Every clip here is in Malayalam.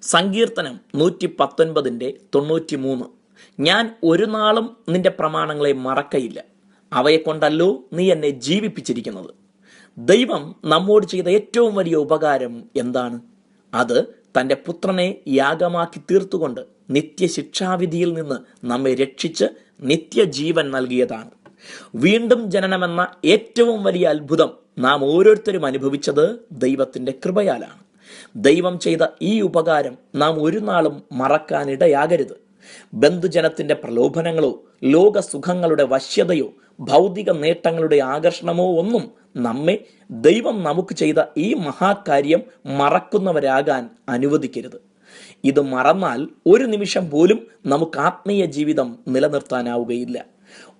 സങ്കീർത്തനം 119:93. ഞാൻ ഒരു നാളും നിന്റെ പ്രമാണങ്ങളെ മറക്കയില്ല, അവയെ കൊണ്ടല്ലോ നീ എന്നെ ജീവിപ്പിച്ചിരിക്കുന്നത്. ദൈവം നമ്മോട് ചെയ്ത ഏറ്റവും വലിയ ഉപകാരം എന്താണ്? അത് തൻ്റെ പുത്രനെ യാഗമാക്കി തീർത്തുകൊണ്ട് നിത്യശിക്ഷാവിധിയിൽ നിന്ന് നമ്മെ രക്ഷിച്ച് നിത്യജീവൻ നൽകിയതാണ്. വീണ്ടും ജനനമെന്ന ഏറ്റവും വലിയ അത്ഭുതം നാം ഓരോരുത്തരും അനുഭവിച്ചത് ദൈവത്തിൻ്റെ കൃപയാലാണ്. ദൈവം ചെയ്ത ഈ ഉപകാരം നാം ഒരു നാളും മറക്കാനിടയാകരുത്. ബന്ധുജനത്തിന്റെ പ്രലോഭനങ്ങളോ ലോകസുഖങ്ങളുടെ വശ്യതയോ ഭൗതിക നേട്ടങ്ങളുടെ ആകർഷണമോ ഒന്നും നമ്മെ ദൈവം നമുക്ക് ചെയ്ത ഈ മഹാകാര്യം മറക്കുന്നവരാകാൻ അനുവദിക്കരുത്. ഇത് മറന്നാൽ ഒരു നിമിഷം പോലും നമുക്ക് ആത്മീയ ജീവിതം നിലനിർത്താനാവുകയില്ല.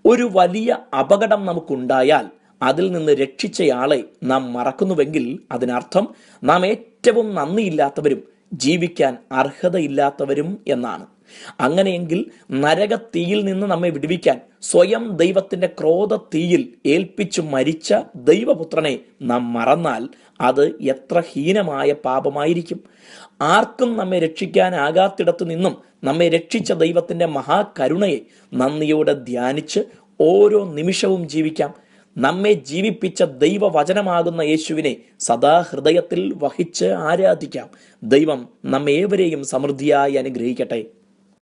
ഒരു വലിയ അപകടം നമുക്കുണ്ടായാൽ അതിൽ നിന്ന് രക്ഷിച്ചയാളെ നാം മറക്കുന്നുവെങ്കിൽ അതിനർത്ഥം നാം ഏറ്റവും നന്ദിയില്ലാത്തവരും ജീവിക്കാൻ അർഹതയില്ലാത്തവരും എന്നാണ്. അങ്ങനെയെങ്കിൽ നരകത്തീയിൽ നിന്ന് നമ്മെ വിടുവിക്കാൻ സ്വയം ദൈവത്തിന്റെ ക്രോധ തീയിൽ ഏൽപ്പിച്ചു മരിച്ച ദൈവപുത്രനെ നാം മറന്നാൽ അത് എത്ര ഹീനമായ പാപമായിരിക്കും. ആർക്കും നമ്മെ രക്ഷിക്കാനാകാത്തിടത്തു നിന്നും നമ്മെ രക്ഷിച്ച ദൈവത്തിന്റെ മഹാകരുണയെ നന്ദിയോടെ ധ്യാനിച്ച് ഓരോ നിമിഷവും ജീവിക്കാം. നമ്മെ ജീവിപ്പിച്ച ദൈവവചനമാകുന്ന യേശുവിനെ സദാ ഹൃദയത്തിൽ വഹിച്ച് ആരാധിക്കാം. ദൈവം നമ്മേവരെയും സമൃദ്ധിയായി അനുഗ്രഹിക്കട്ടെ.